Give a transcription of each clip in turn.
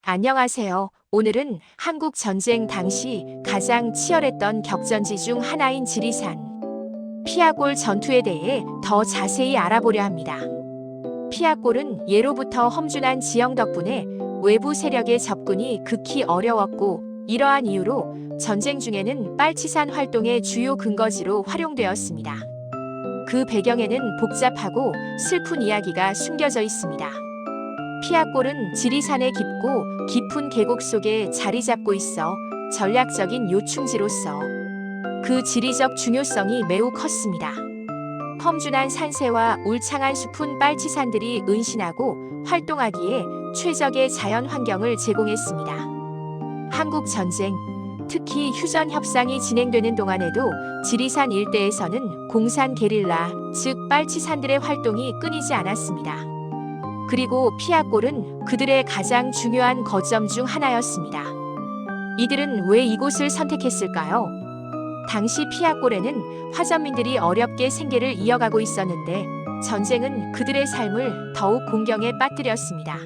안녕하세요. 오늘은 한국 전쟁 당시 가장 치열했던 격전지 중 하나인 지리산 피아골 전투에 대해 더 자세히 알아보려 합니다. 피아골은 예로부터 험준한 지형 덕분에 외부 세력의 접근이 극히 어려웠고, 이러한 이유로 전쟁 중에는 빨치산 활동의 주요 근거지로 활용되었습니다. 그 배경에는 복잡하고 슬픈 이야기가 숨겨져 있습니다. 피아골은 지리산의 깊고 깊은 계곡 속에 자리 잡고 있어 전략적인 요충지로서 그 지리적 중요성이 매우 컸습니다. 험준한 산세와 울창한 숲은 빨치산들이 은신하고 활동하기에 최적의 자연 환경을 제공했습니다. 한국 전쟁, 특히 휴전 협상이 진행되는 동안에도 지리산 일대에서는 공산 게릴라, 즉 빨치산들의 활동이 끊이지 않았습니다. 그리고 피아골은 그들의 가장 중요한 거점 중 하나였습니다. 이들은 왜 이곳을 선택했을까요? 당시 피아골에는 화전민들이 어렵게 생계를 이어가고 있었는데, 전쟁은 그들의 삶을 더욱 공경에 빠뜨렸습니다.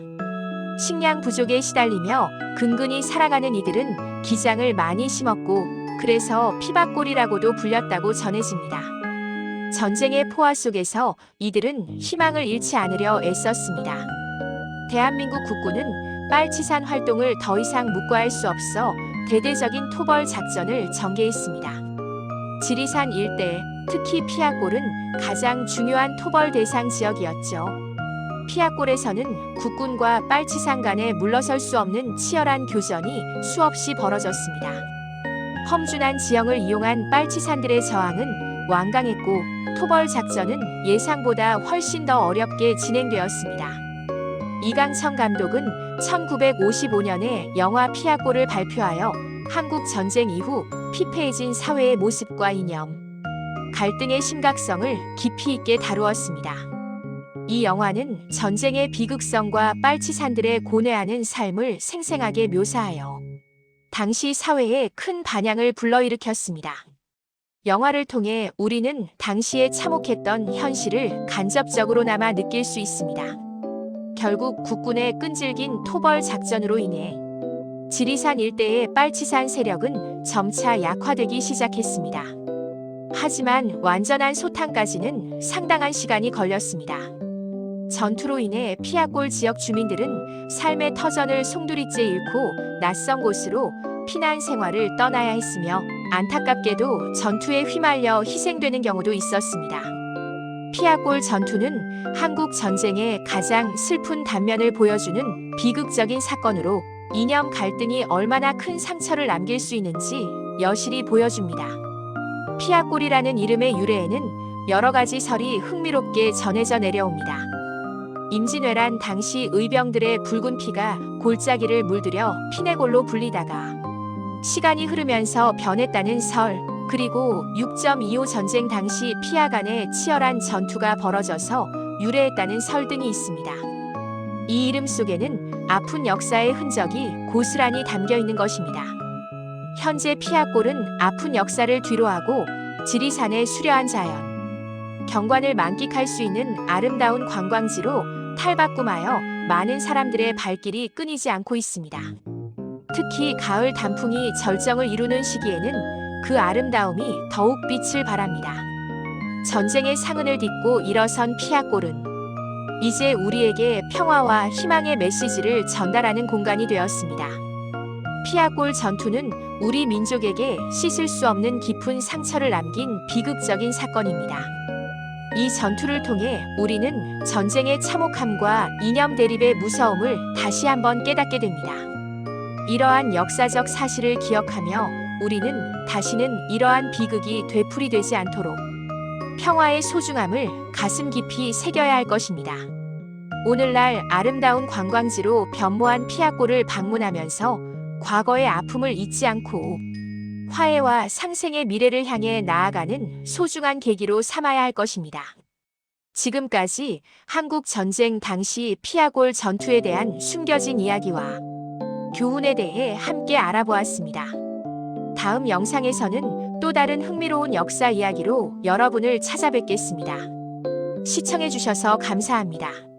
식량 부족에 시달리며 근근히 살아가는 이들은 기장을 많이 심었고, 그래서 피박골이라고도 불렸다고 전해집니다. 전쟁의 포화 속에서 이들은 희망을 잃지 않으려 애썼습니다. 대한민국 국군은 빨치산 활동을 더 이상 묵과할 수 없어 대대적인 토벌 작전을 전개했습니다. 지리산 일대, 특히 피아골은 가장 중요한 토벌 대상 지역이었죠. 피아골에서는 국군과 빨치산 간에 물러설 수 없는 치열한 교전이 수없이 벌어졌습니다. 험준한 지형을 이용한 빨치산들의 저항은 완강했고, 토벌 작전은 예상보다 훨씬 더 어렵게 진행되었습니다. 이강천 감독은 1955년에 영화 피아골을 발표하여 한국 전쟁 이후 피폐해진 사회의 모습과 이념, 갈등의 심각성을 깊이 있게 다루었습니다. 이 영화는 전쟁의 비극성과 빨치산들의 고뇌하는 삶을 생생하게 묘사하여 당시 사회에 큰 반향을 불러일으켰습니다. 영화를 통해 우리는 당시에 참혹했던 현실을 간접적으로나마 느낄 수 있습니다. 결국 국군의 끈질긴 토벌 작전으로 인해 지리산 일대의 빨치산 세력은 점차 약화되기 시작했습니다. 하지만 완전한 소탕까지는 상당한 시간이 걸렸습니다. 전투로 인해 피아골 지역 주민들은 삶의 터전을 송두리째 잃고 낯선 곳으로 피난 생활을 떠나야 했으며, 안타깝게도 전투에 휘말려 희생되는 경우도 있었습니다. 피아골 전투는 한국 전쟁의 가장 슬픈 단면을 보여주는 비극적인 사건으로, 이념 갈등이 얼마나 큰 상처를 남길 수 있는지 여실히 보여줍니다. 피아골이라는 이름의 유래에는 여러 가지 설이 흥미롭게 전해져 내려옵니다. 임진왜란 당시 의병들의 붉은 피가 골짜기를 물들여 피내골로 불리다가 시간이 흐르면서 변했다는 설, 그리고 6.25 전쟁 당시 피아 간의 치열한 전투가 벌어져서 유래했다는 설 등이 있습니다. 이 이름 속에는 아픈 역사의 흔적이 고스란히 담겨 있는 것입니다. 현재 피아골은 아픈 역사를 뒤로하고 지리산의 수려한 자연, 경관을 만끽할 수 있는 아름다운 관광지로 탈바꿈하여 많은 사람들의 발길이 끊이지 않고 있습니다. 특히 가을 단풍이 절정을 이루는 시기에는 그 아름다움이 더욱 빛을 발합니다. 전쟁의 상흔을 딛고 일어선 피아골은 이제 우리에게 평화와 희망의 메시지를 전달하는 공간이 되었습니다. 피아골 전투는 우리 민족에게 씻을 수 없는 깊은 상처를 남긴 비극적인 사건입니다. 이 전투를 통해 우리는 전쟁의 참혹함과 이념 대립의 무서움을 다시 한번 깨닫게 됩니다. 이러한 역사적 사실을 기억하며 우리는 다시는 이러한 비극이 되풀이되지 않도록 평화의 소중함을 가슴 깊이 새겨야 할 것입니다. 오늘날 아름다운 관광지로 변모한 피아골을 방문하면서 과거의 아픔을 잊지 않고 화해와 상생의 미래를 향해 나아가는 소중한 계기로 삼아야 할 것입니다. 지금까지 한국 전쟁 당시 피아골 전투에 대한 숨겨진 이야기와 교훈에 대해 함께 알아보았습니다. 다음 영상에서는 또 다른 흥미로운 역사 이야기로 여러분을 찾아뵙겠습니다. 시청해주셔서 감사합니다.